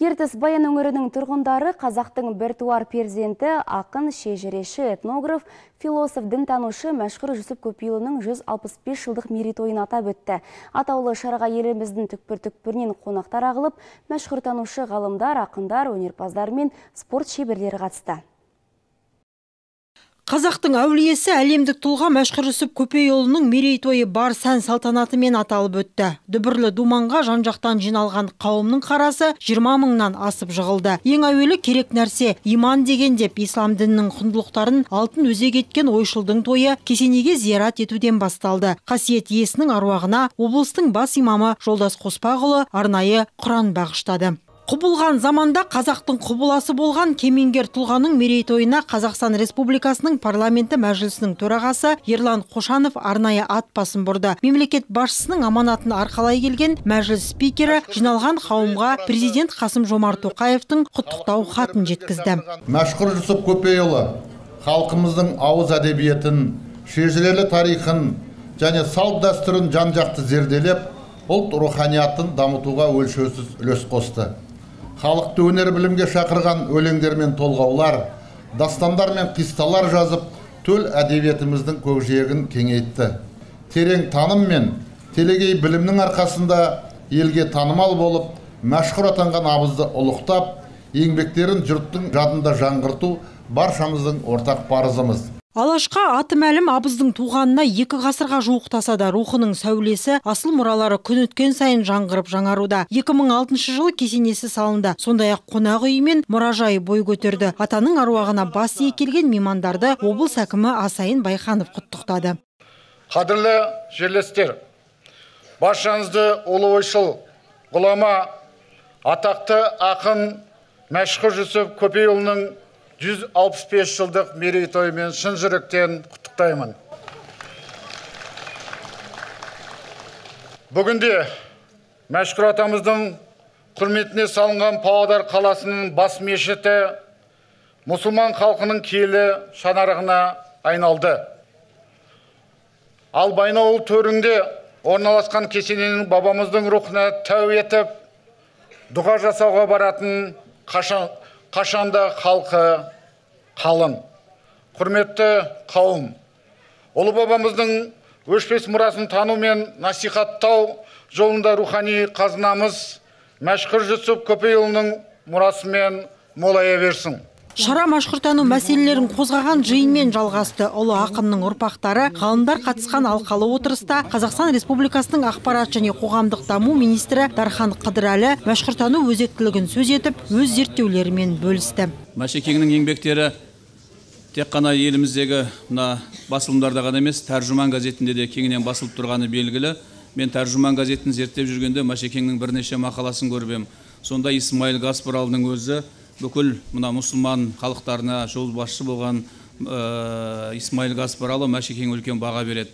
Ертіс Баян өңірінің тұрғындары қазақтың біртуар перзенті, ақын, шежіреші, этнограф, философ, дінтанушы Мәшһүр Жүсіп Көпейұлының 165 жылдық мерейтойын атап өтті. Атаулы шараға еліміздің түкпір-түкпірінен қонақтар ағылып, мәшһүртанушы ғалымдар, ақындар, өнерпаздар мен спорт шеберлері қатысты. Қазақтың әулиесі әлемдік тұлға Мәшһүр Жүсіп Көпейұлының мерейтойы бар сән салтанатымен аталып өтті. Дүбірлі думанға жан-жақтан жиналған қауымның қарасы 20 мыңнан асып жығылды. Ең әуелі керек нәрсе иман деген деп ислам дінінің құндылықтарын алтын өзек еткен ойшылдың тойы кесенеге зиярат етуден басталды. Қасиет иесінің аруағына облыстың бас имамы Жолдас Қоспақұлы арнайы Құран бағыштады. Құбылған заманда қазақтың құбыласы болған кемеңгер тұлғаның мерейтойына Қазақстан Республикасының парламенті мәжілісінің төрағасы Ерлан Қошанов арнайы ат басын бұрды. Мемлекет басшысының аманатын арқалай келген мәжіліс спикері жиналған қауымға президент Қасым-Жомарт Тоқаевтың құттықтау хатын жеткізді. Мәшһүр Жүсіп Көпейұлы халқымыздың ауыз әдебиетін, шежірелі тарихын және салт дәстүрін жан-жақты зерделеп, ұлт руханиятын дамытуға өлшеусіз үлес қосты. Халықты өнер білімге шақырған өлеңдер мен толғаулар, дастандар мен қиссалар жазып, төл әдебиетіміздің көкжиегін кеңейтті. Терең таным мен телегей білімнің арқасында елге танымал болып, мәшһүр атанған абызды ұлықтап, еңбектерін жұрттың жадында жаңғырту баршамыздың ортақ парызымыз. Алашқа аты мәлім абыздың туғанына 2 ғасырға жуықтаса да рухының сәулесі, асыл мұралары күн өткен сайын жаңғырып жаңаруда. 2006 жылы кесенесі салынды. Сондай-ақ қонақ үйі мен мұражайы бой көтерді. Атаның аруағына бас ие келген меймандарды облыс әкімі Асайын Байханов құттықтады. Қадірлі жерлестер, баршаңызды ұлы ойшыл, ғұлама, атақты ақын Мәшһүр Жүсіп Көпейұлының 165 жылдық мерейтойымен шын жүректен құттықтаймын. Бүгінде Мәшһүр атамыздың құрметіне салынған Павлодар қаласының бас мешіті мұсылман халқының киелі шаңырағына айналды. Ал Байнауыл төрінде орналасқан кесененің бабамыздың рухына тәу етіп, дұға жасауға баратын қашанда халқы қалың. Құрметті қауым, ұлы бабамыздың өшпес мұрасын тану мен насихаттау жолында рухани қазынамыз Мәшһүр Жүсіп Көпейұлының мұрасымен молая берсін. Шара мәшһүртану мәселелерін қозғаған жиынмен жалғасты. Ұлы ақынның ұрпақтары, ғалымдар қатысқан алқалы отырыста Қазақстан Республикасының ақпарат және қоғамдық даму министрі Дархан Қыдырәлі мәшһүртану өзектілігін сөз етіп, өз зерттеулерімен бөлісті. Мәшекеңнің еңбектері тек қана еліміздегі басылымдарда ғана емес, Тәржіман газетінде де кеңінен басылып тұрғаны белгілі. Мен Тәржіман газетін зерттеп жүргенде Мәшекеңнің бірнеше мақаласын көріп ем. Сонда Исмаил Гаспаралының өзі бүкіл мұсылман халықтарына жолбасшы болған Исмаил Гаспаралы Мәшекең үлкен баға береді.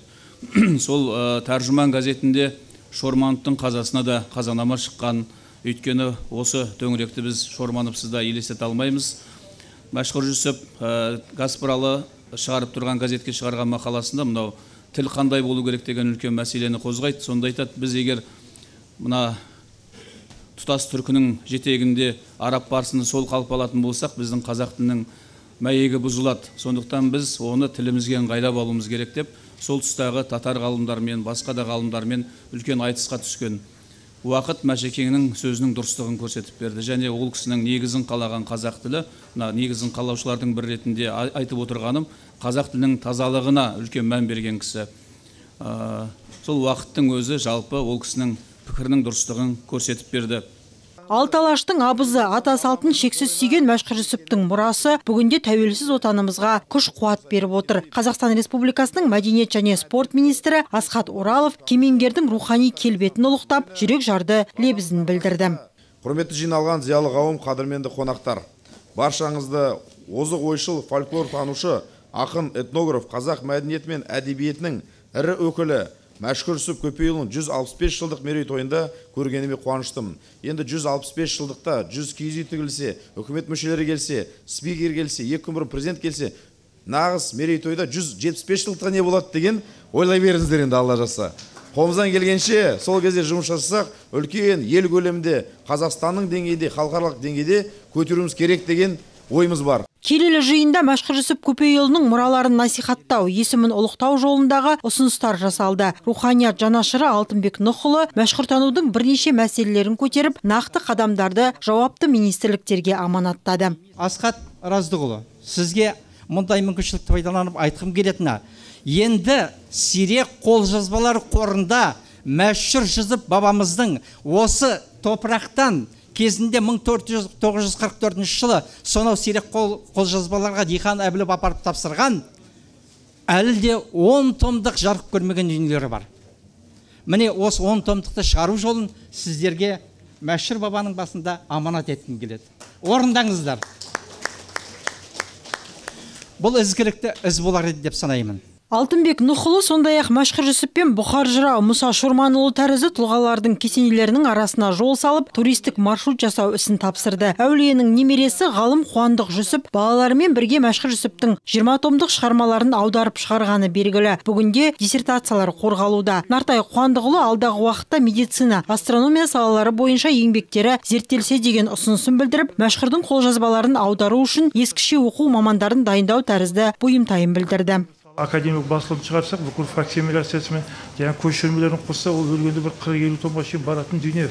Сол Тәржіман газетінде Шормановтың қазасына да қазанама шыққан. Өйткені осы төңіректі біз Шормановсызда елестете алмаймыз. Мәшһүр Жүсіп Гаспаралы шығарып тұрған газетке шығарған мақаласында мынау тіл қандай болу керек деген үлкен мәселені қозғайды. Сонда айтады, біз егер мына тұтас түркінің жетегінде араб парсыны сол қалып алатын болсақ, біздің қазақ тілінің мәйегі бұзылады. Сондықтан біз оны тілімізге ыңғайлап алуымыз керек деп, сол тұстағы татар ғалымдармен, басқа да ғалымдармен үлкен айтысқа түскен. Уақыт Мәшекеңнің сөзінің дұрыстығын көрсетіп берді. Және ол кісінің негізін қалаған қазақ тілі, негізін қалаушылардың бір ретінде айтып отырғаным, қазақ тілінің тазалығына үлкен мән берген кісі. Сол уақыттың өзі жалпы ол кісінің пікірінің дұрыстығын көрсетіп берді. Алталаштың абызы ата салтын шексіз сүйген Мәшһүр Жүсіптің мұрасы бүгінде тәуелсіз отанымызға күш қуат беріп отыр. Қазақстан Республикасының мәдениет және спорт министрі Асхат Оралов кемеңгердің рухани келбетін ұлықтап, жүрек жарды лебізін білдірді. Құрметті жиналған зиялы қауым, қадірменді қонақтар, баршаңызды озық ойшыл, фольклор танушы, ақын, этнограф, қазақ мәдениеті мен әдебиетінің ірі өкілі Мәшһүр Жүсіп Көпейұлының 165 жылдық мерейтойында көргеніме қуаныштымын. Енді 165 жылдықта 100 киіз үй тігілсе, үкімет мүшелері келсе, спикер келсе, 2 күн бұрын президент келсе, нағыз мерейтойда 175 жылдықта не болады деген ойлай беріңіздер енді, Алла жазса. Қолымыздан келгенше сол кезде жұмыс жасасақ, үлкен ел көлемінде, Қазақстанның деңгейде, халықаралық деңгейде көтеруіміз керек деген ойымыз бар. Келелі жиында Мәшһүр Жүсіп Көпейұлының мұраларын насихаттау, есімін ұлықтау жолындағы ұсыныстар жасалды. Руханият жанашыры Алтынбек Нұхұлы мәшһүртанудың бірнеше мәселелерін көтеріп, нақты қадамдарды жауапты министрліктерге аманаттады. Асхат Раздығұлы, сізге мұндай мүмкіншілікті пайдаланып айтқым келетіні, енді сирек қолжазбалар қорында Мәшһүр Жүсіп бабамыздың осы топырақтан кезінде 1944 жылы сонау сирек қолжазбаларға Дихан Әбілов апарып тапсырған, әлі де 10 томдық жарық көрмеген дүниелері бар. Міне осы 10 томдықты шығару жолын сіздерге Мәшһүр бабаның басында аманат еткім келеді. Орындаңыздар. Бұл ізгілікті із болар еді деп санаймын. Алтынбек Нұхұлы сондай-ақ Мәшһүр Жүсіп пен Бұхар жырау Мұса Шорманұлы тәрізді тұлғалардың кесенелерінің арасына жол салып, туристік маршрут жасау ісін тапсырды. Әулиенің немересі ғалым Қуандық Жүсіп балаларымен бірге Мәшһүр Жүсіптің 20 томдық шығармаларын аударып шығарғаны белгілі. Бүгінде диссертациялар қорғалуда. Нартай Қуандықұлы алдағы уақытта медицина, астрономия салалары бойынша еңбектері зерттелсе деген ұсынысын білдіріп, Мәшһүрдің қолжазбаларын аудару үшін ескіше оқу мамандарын дайындау тәрізді бұйымтайын білдірді. Академик басылым шығарсақ, бүкіл факсимиляциясымен көшірмелерін қосса, ол өлгенде бір 40-50 томға шейін баратын дүние.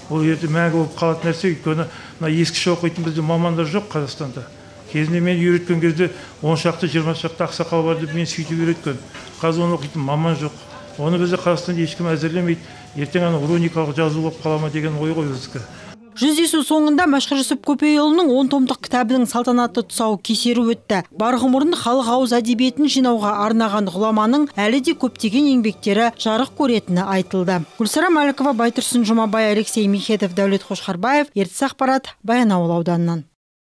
Ол ерте мәңгі болып қалатын нәрсе, өйткені ескіше оқитын бізде мамандар жоқ Қазақстанда. Кезінде мен үйреткен кезде 10 шақты, 20 шақты ақсақал бар деп мен сөйтіп үйреткен. Қазір оны оқитын маман жоқ. Оны бізде Қазақстанда ешкім әзірлемейді. Ертең руникалық жазу болып қала ма деген ой ғой біздікі. Жүздесу соңында Мәшһүр Жүсіп Көпейұлының 10 томдық кітабының салтанатты тұсауы кесері өтті. Бар ғұмырын халық ауыз әдебиетін жинауға арнаған ғұламаның әлі де көптеген еңбектері жарық көретіні айтылды. Гүлсара Мәлікова, Байтұрсын Жұмабай, Алексей Михетов, Дәулет Қошқарбаев, Ертіс ақпарат, Баянауыл ауданынан.